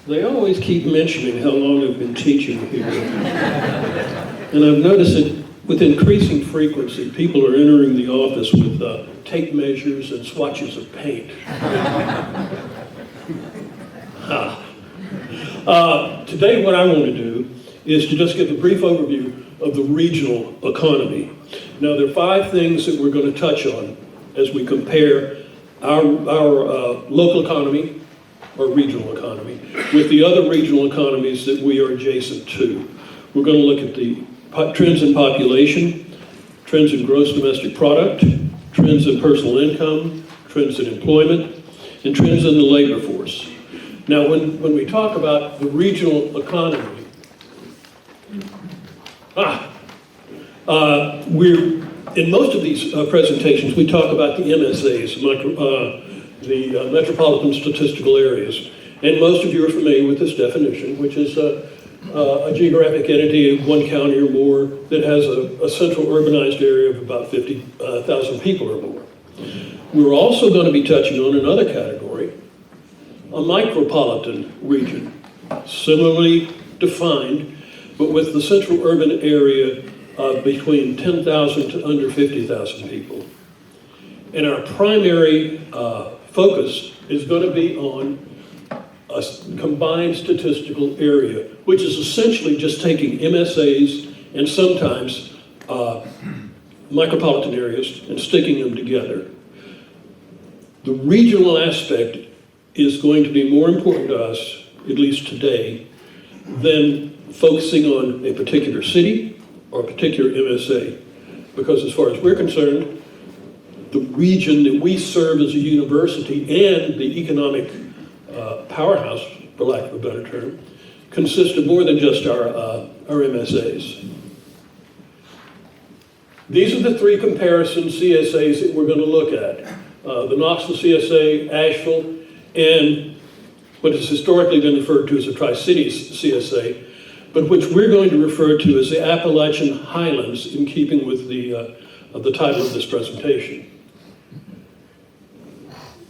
They always keep mentioning how long I've been teaching here. And I've noticed that with increasing frequency, people are entering the office with tape measures and swatches of paint. Today what I want to do is to just give a brief overview of the regional economy. Now there are 5 things that we're going to touch on as we compare our local economy, or regional economy, with the other regional economies that we are adjacent to. We're going to look at the trends in population, trends in gross domestic product, trends in personal income, trends in employment, and trends in the labor force. Now, when we talk about the regional economy, in most of these presentations, we talk about the MSAs, the Metropolitan Statistical Areas. And most of you are familiar with this definition, which is a geographic entity of 1 county or more that has a central urbanized area of about 50,000 people or more. We're also going to be touching on another category, a micropolitan region, similarly defined, but with the central urban area between 10,000 to under 50,000 people. And our primary focus is going to be on a combined statistical area, which is essentially just taking MSAs and sometimes micropolitan areas and sticking them together. The regional aspect is going to be more important to us, at least today, than focusing on a particular city or a particular MSA. Because as far as we're concerned, the region that we serve as a university and the economic powerhouse, for lack of a better term, consists of more than just our MSAs. These are the 3 comparison CSAs that we're going to look at. The Knoxville CSA, Asheville, and what has historically been referred to as the Tri-Cities CSA, but which we're going to refer to as the Appalachian Highlands in keeping with the title of this presentation.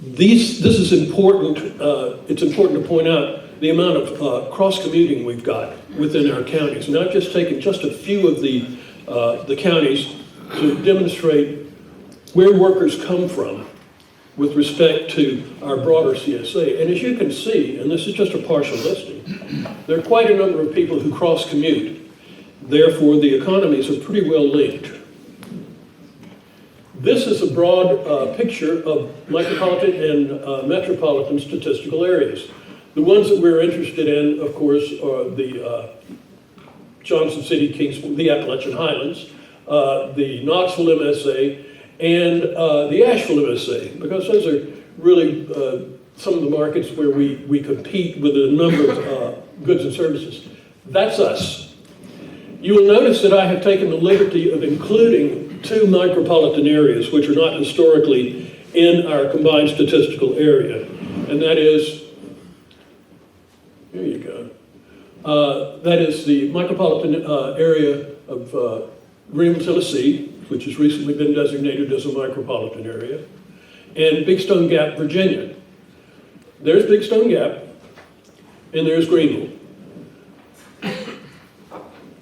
This is important. It's important to point out the amount of cross-commuting we've got within our counties. And I've just taken just a few of the counties to demonstrate where workers come from with respect to our broader CSA. And as you can see, and this is just a partial listing, there are quite a number of people who cross-commute. Therefore, the economies are pretty well linked. This is a broad picture of micropolitan and metropolitan statistical areas. The ones that we're interested in, of course, are the Johnson City, Kingsville, the Appalachian Highlands, the Knoxville MSA, and the Asheville MSA, because those are really some of the markets where we compete with a number of goods and services. That's us. You will notice that I have taken the liberty of including 2 micropolitan areas which are not historically in our combined statistical area. And that is, here you go, that is the micropolitan area of Greenville, Tennessee, which has recently been designated as a micropolitan area, and Big Stone Gap, Virginia. There's Big Stone Gap, and there's Greenville.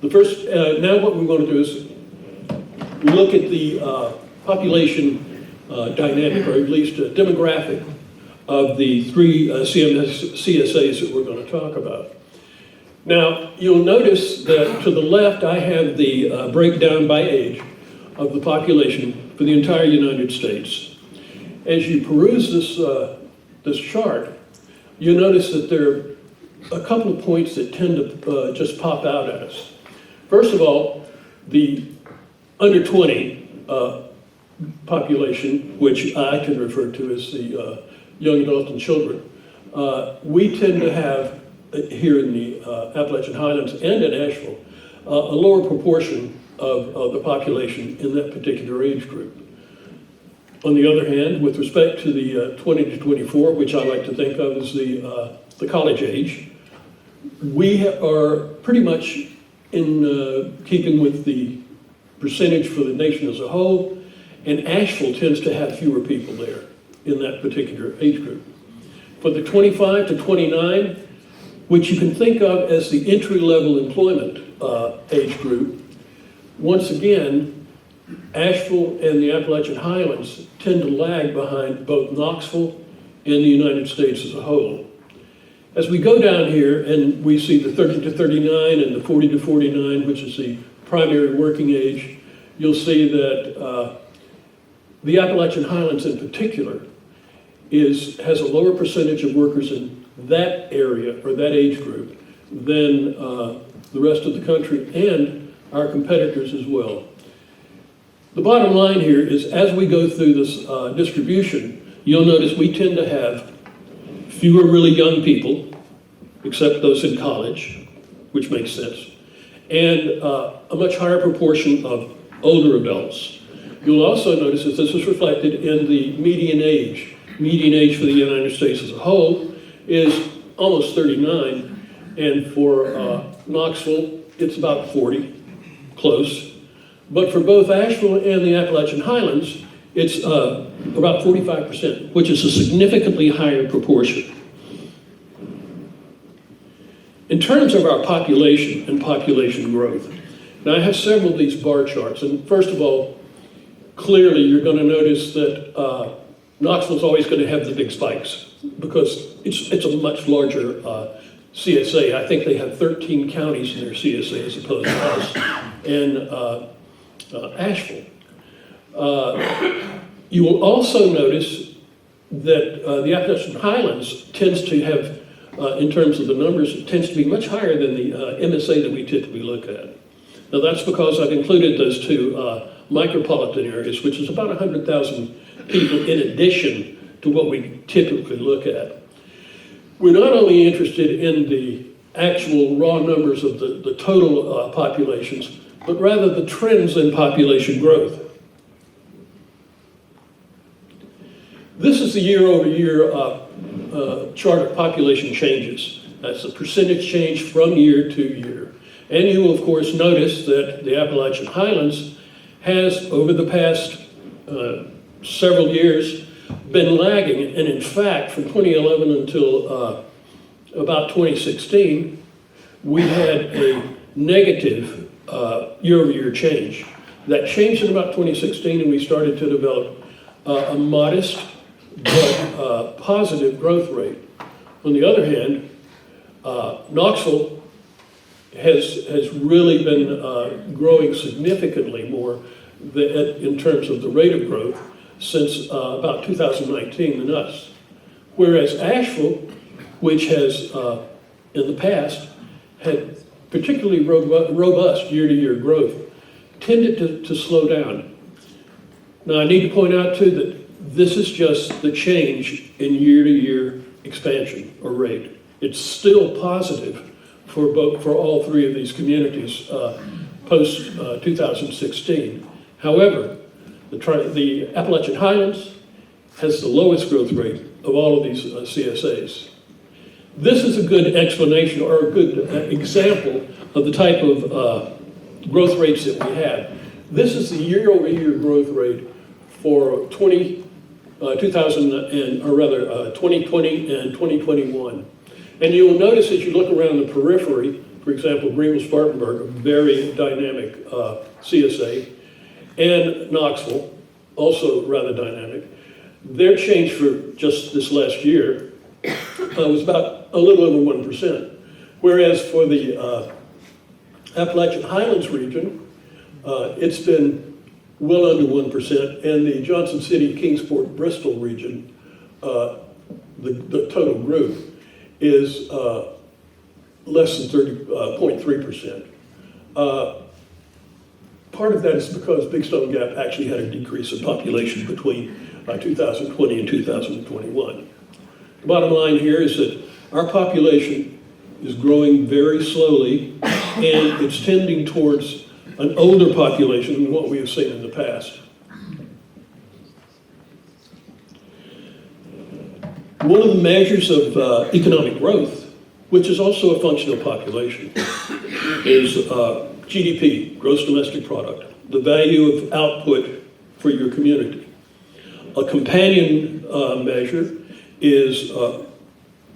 The first, now what we're going to do is look at the population dynamic, or at least demographic, of the 3 CSAs that we're going to talk about. Now, you'll notice that to the left I have the breakdown by age of the population for the entire United States. As you peruse this chart, you'll notice that there are a couple of points that tend to just pop out at us. First of all, the under 20 population, which I can refer to as the young adults and children, we tend to have here in the Appalachian Highlands and in Asheville a lower proportion of the population in that particular age group. On the other hand, with respect to the 20 to 24, which I like to think of as the college age, we are pretty much in keeping with the percentage for the nation as a whole, and Asheville tends to have fewer people there in that particular age group. For the 25 to 29, which you can think of as the entry-level employment age group. Once again, Asheville and the Appalachian Highlands tend to lag behind both Knoxville and the United States as a whole. As we go down here and we see the 30 to 39 and the 40 to 49, which is the primary working age, you'll see that the Appalachian Highlands in particular has a lower percentage of workers in that area or that age group than the rest of the country and our competitors as well. The bottom line here is as we go through this distribution, you'll notice we tend to have fewer really young people, except those in college, which makes sense, and a much higher proportion of older adults. You'll also notice that this is reflected in the median age. Median age for the United States as a whole is almost 39, and for Knoxville, it's about 40, close. But for both Asheville and the Appalachian Highlands, it's about 45%, which is a significantly higher proportion. In terms of our population and population growth, now I have several of these bar charts, and first of all, clearly you're going to notice that Knoxville's always going to have the big spikes because it's a much larger CSA. I think they have 13 counties in their CSA as opposed to us, and Asheville. You will also notice that the Appalachian Highlands tends to have, in terms of the numbers, it tends to be much higher than the MSA that we typically look at. Now that's because I've included those two micropolitan areas, which is about 100,000 people in addition to what we typically look at. We're not only interested in the actual raw numbers of the total populations, but rather the trends in population growth. This is the year-over-year chart of population changes. That's the percentage change from year to year. And you will, of course, notice that the Appalachian Highlands has, over the past several years, been lagging. And in fact, from 2011 until about 2016, we had a negative year-over-year change. That changed in about 2016, and we started to develop a modest but positive growth rate. On the other hand, Knoxville has really been growing significantly more in terms of the rate of growth since about 2019 than us. Whereas Asheville, which has in the past had particularly robust year-to-year growth, tended to slow down. Now I need to point out too that this is just the change in year-to-year expansion or rate. It's still positive for all three of these communities post 2016. However, the Appalachian Highlands has the lowest growth rate of all of these CSAs. This is a good explanation or a good example of the type of growth rates that we have. This is the year-over-year growth rate for 2020 and 2021. And you will notice as you look around the periphery, for example, Greenville-Spartanburg, a very dynamic CSA, and Knoxville, also rather dynamic. Their change for just this last year was about a little over 1%. Whereas for the Appalachian Highlands region, it's been well under 1%, and the Johnson City, Kingsport, Bristol region, the total group, is less than 30.3%. Part of that is because Big Stone Gap actually had a decrease in population between 2020 and 2021. The bottom line here is that our population is growing very slowly, and it's tending towards an older population than what we have seen in the past. One of the measures of economic growth, which is also a function of population, is GDP, gross domestic product, the value of output for your community. A companion measure is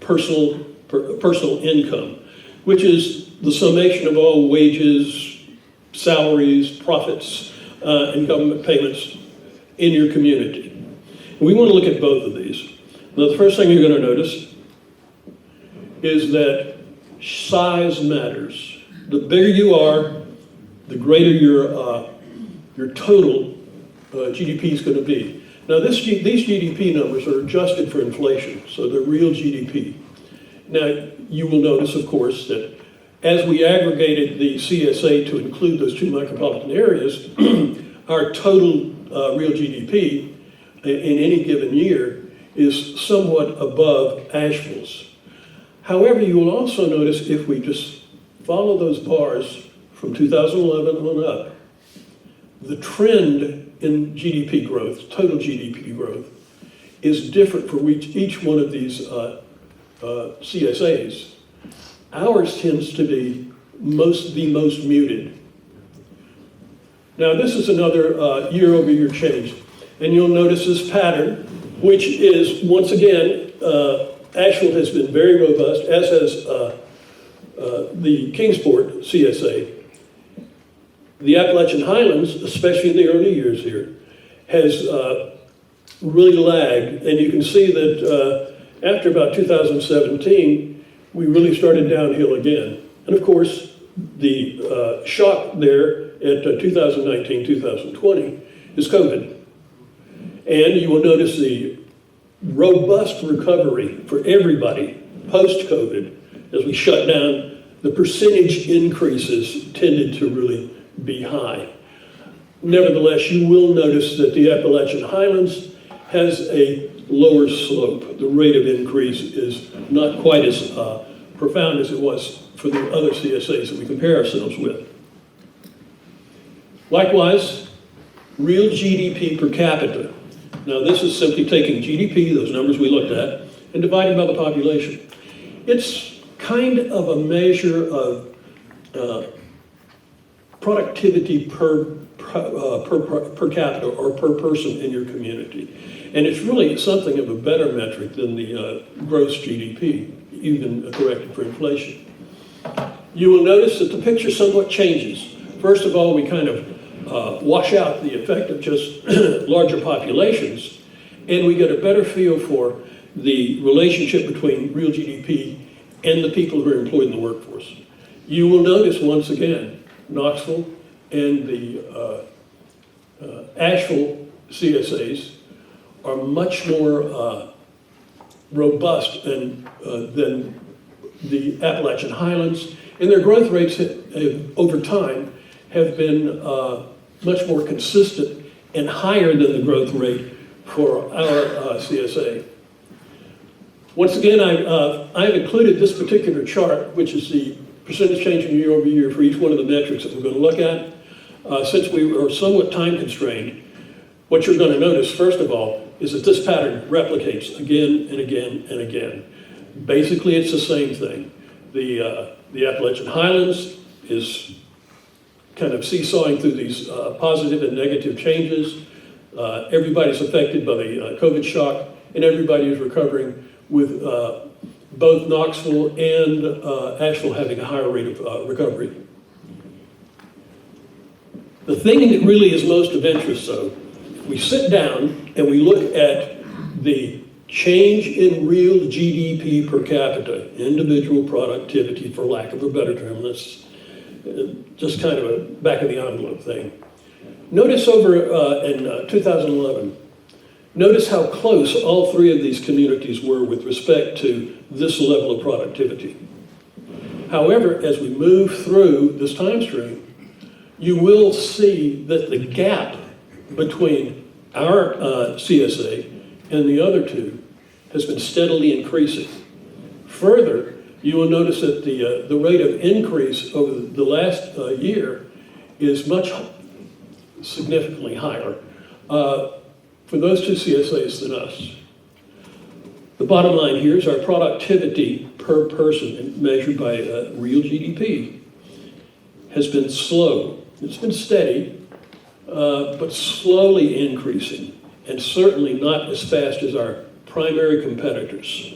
personal personal income, which is the summation of all wages, salaries, profits, and government payments in your community. And we want to look at both of these. Now, the first thing you're going to notice is that size matters. The bigger you are, the greater your total GDP is going to be. Now, these GDP numbers are adjusted for inflation, so they're real GDP. Now, you will notice, of course, that as we aggregated the CSA to include those two micropolitan areas, our total real GDP in any given year is somewhat above Asheville's. However, you will also notice if we just follow those bars from 2011 on up, the trend in GDP growth, total GDP growth, is different for each one of these CSAs. Ours tends to be the most muted. Now, this is another year-over-year change, and you'll notice this pattern, which is, once again, Asheville has been very robust, as has the Kingsport CSA. The Appalachian Highlands, especially in the early years here, has really lagged, and you can see that after about 2017, we really started downhill again. And of course, the shock there at 2019, 2020 is COVID. And you will notice the robust recovery for everybody post-COVID. As we shut down, the percentage increases tended to really be high. Nevertheless, you will notice that the Appalachian Highlands has a lower slope. The rate of increase is not quite as profound as it was for the other CSAs that we compare ourselves with. Likewise, real GDP per capita. Now, this is simply taking GDP, those numbers we looked at, and dividing by the population. It's kind of a measure of productivity per capita or per person in your community. And it's really something of a better metric than the gross GDP, even corrected for inflation. You will notice that the picture somewhat changes. First of all, we kind of wash out the effect of just larger populations, and we get a better feel for the relationship between real GDP and the people who are employed in the workforce. You will notice once again, Knoxville and the Asheville CSAs are much more robust than the Appalachian Highlands, and their growth rates over time have been much more consistent and higher than the growth rate for our CSA. Once again, I've included this particular chart, which is the percentage change in year over year for each one of the metrics that we're going to look at. Since we are somewhat time constrained, what you're going to notice, first of all, is that this pattern replicates again and again and again. Basically, it's the same thing. The Appalachian Highlands is kind of seesawing through these positive and negative changes. Everybody's affected by the COVID shock, and everybody is recovering with both Knoxville and Asheville having a higher rate of recovery. The thing that really is most of interest, though, we sit down and we look at the change in real GDP per capita, individual productivity, for lack of a better term. That's just kind of a back of the envelope thing. Notice over in 2011, notice how close all three of these communities were with respect to this level of productivity. However, as we move through this time stream, you will see that the gap between our CSA and the other two has been steadily increasing. Further, you will notice that the rate of increase over the last year is much significantly higher for those two CSAs than us. The bottom line here is our productivity per person measured by real GDP has been slow. It's been steady, but slowly increasing, and certainly not as fast as our primary competitors.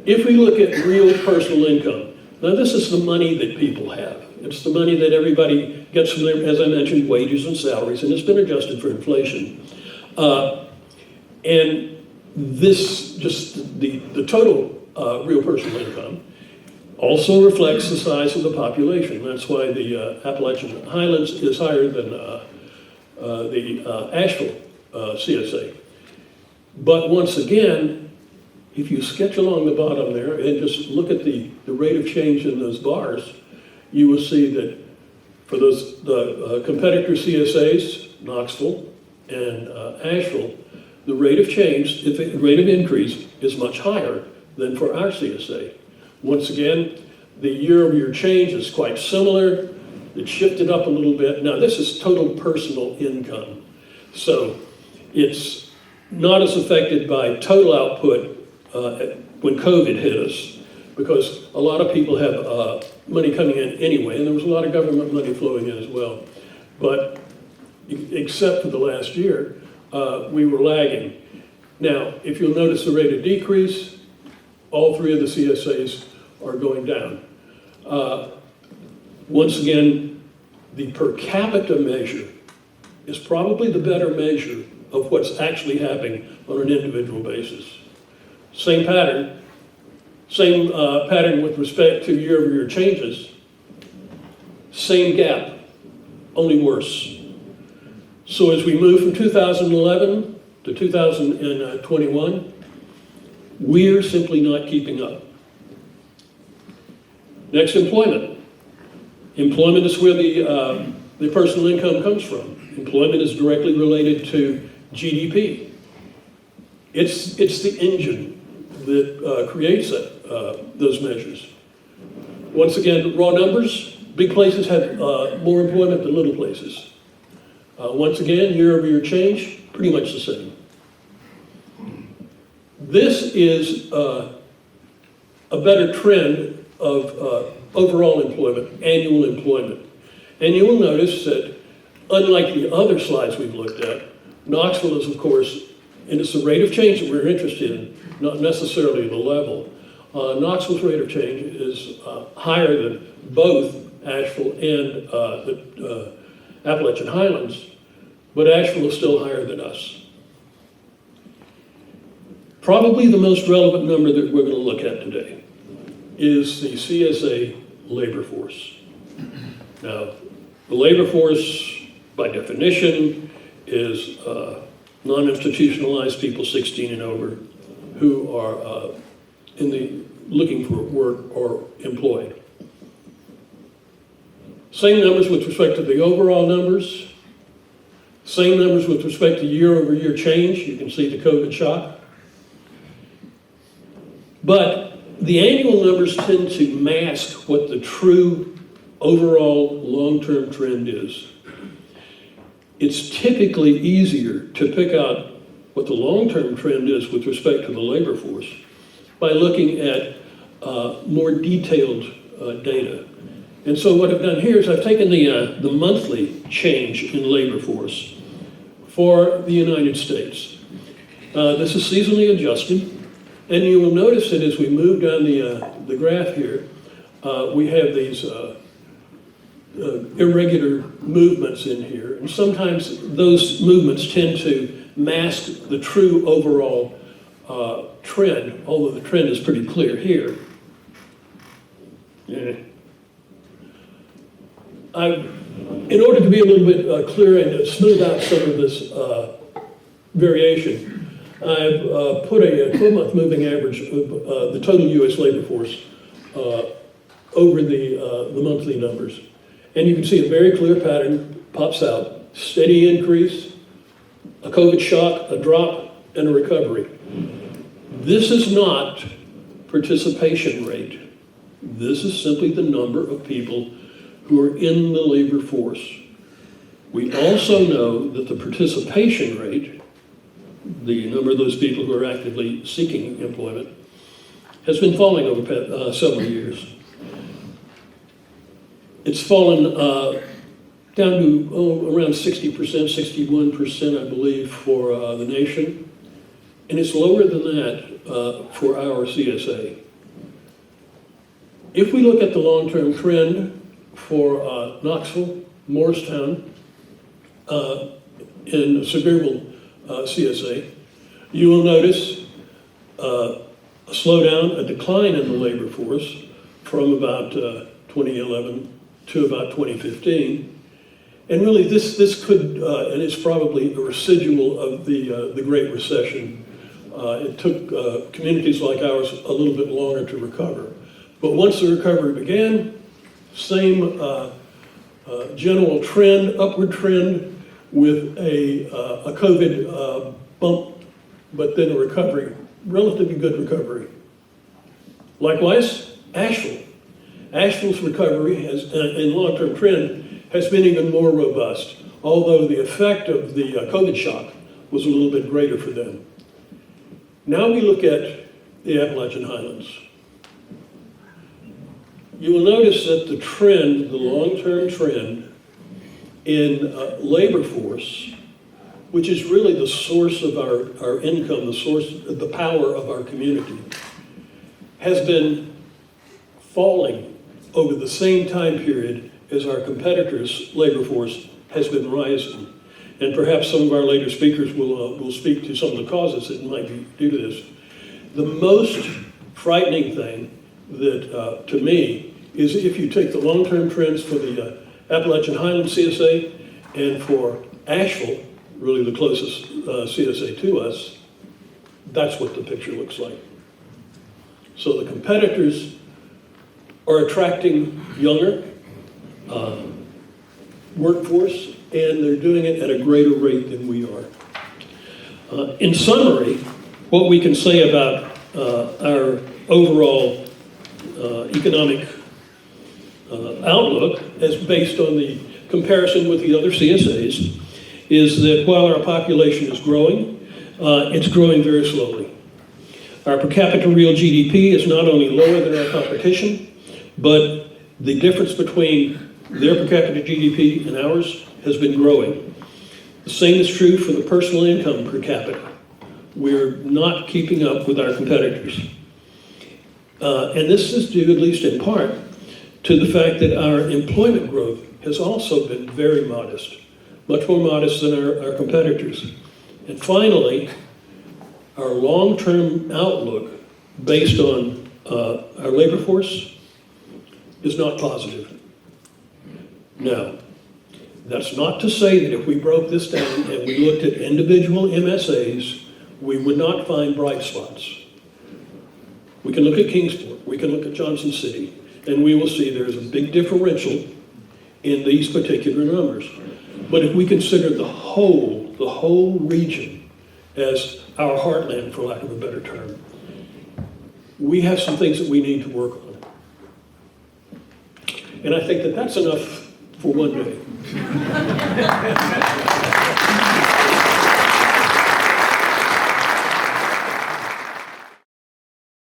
If we look at real personal income, now this is the money that people have. It's the money that everybody gets from their, as I mentioned, wages and salaries, and it's been adjusted for inflation. And this, just the total real personal income, also reflects the size of the population. That's why the Appalachian Highlands is higher than the Asheville CSA. But once again, if you sketch along the bottom there and just look at the rate of change in those bars, you will see that for the competitor CSAs, Knoxville and Asheville, the rate of change, the rate of increase is much higher than for our CSA. Once again, the year-over-year change is quite similar. It shifted up a little bit. Now this is total personal income. So it's not as affected by total output when COVID hit us, because a lot of people have money coming in anyway, and there was a lot of government money flowing in as well. But except for the last year, we were lagging. Now, if you'll notice the rate of decrease, all three of the CSAs are going down. Once again, the per capita measure is probably the better measure of what's actually happening on an individual basis. Same pattern with respect to year-over-year changes, same gap, only worse. So as we move from 2011 to 2021, we're simply not keeping up. Next, employment. Employment is where the personal income comes from. Employment is directly related to GDP. It's the engine that creates those measures. Once again, raw numbers, big places have more employment than little places. Once again, year-over-year change, pretty much the same. This is a better trend of overall employment, annual employment. And you will notice that, unlike the other slides we've looked at, Knoxville is, of course, and it's the rate of change that we're interested in, not necessarily the level. Knoxville's rate of change is higher than both Asheville and the Appalachian Highlands, but Asheville is still higher than us. Probably the most relevant number that we're going to look at today is the CSA labor force. Now, the labor force, by definition, is non-institutionalized people 16 and over who are looking for work or employed. Same numbers with respect to the overall numbers. Same numbers with respect to year-over-year change. You can see the COVID shock. But the annual numbers tend to mask what the true overall long-term trend is. It's typically easier to pick out what the long-term trend is with respect to the labor force by looking at more detailed data. And so what I've done here is I've taken the monthly change in labor force for the United States. This is seasonally adjusted, and you will notice that as we move down the graph here, we have these irregular movements in here, and sometimes those movements tend to mask the true overall trend, although the trend is pretty clear here. Yeah. In order to be a little bit clear and to smooth out some of this variation, I've put a 12-month moving average of the total U.S. labor force over the monthly numbers. And you can see a very clear pattern pops out. Steady increase, a COVID shock, a drop, and a recovery. This is not participation rate. This is simply the number of people who are in the labor force. We also know that the participation rate, the number of those people who are actively seeking employment, has been falling over several years. It's fallen down to around 60%, 61%, I believe, for the nation. And it's lower than that for our CSA. If we look at the long-term trend for Knoxville, Morristown, in Sevierville CSA, you will notice a slowdown, a decline in the labor force from about 2011 to about 2015. And really this could, and it's probably a residual of the Great Recession. It took communities like ours a little bit longer to recover. But once the recovery began, same general trend, upward trend, with a COVID bump, but then a recovery, relatively good recovery. Likewise, Asheville. Asheville's recovery has, in long-term trend, has been even more robust, although the effect of the COVID shock was a little bit greater for them. Now we look at the Appalachian Highlands. You will notice that the trend, the long-term trend in labor force, which is really the source of our income, the source, the power of our community, has been falling over the same time period as our competitors' labor force has been rising. And perhaps some of our later speakers will speak to some of the causes that might be due to this. The most frightening thing that, to me, is if you take the long-term trends for the Appalachian Highlands CSA and for Asheville, really the closest CSA to us, that's what the picture looks like. So the competitors are attracting younger workforce, and they're doing it at a greater rate than we are. In summary, what we can say about our overall economic outlook, as based on the comparison with the other CSAs, is that while our population is growing, it's growing very slowly. Our per capita real GDP is not only lower than our competition, but the difference between their per capita GDP and ours has been growing. The same is true for the personal income per capita. We're not keeping up with our competitors. And this is due, at least in part, to the fact that our employment growth has also been very modest, much more modest than our competitors. And finally, our long-term outlook based on our labor force is not positive. Now, that's not to say that if we broke this down and we looked at individual MSAs, we would not find bright spots. We can look at Kingsport, we can look at Johnson City, and we will see there's a big differential in these particular numbers. But if we consider the whole region as our heartland, for lack of a better term, we have some things that we need to work on. And I think that that's enough for one day.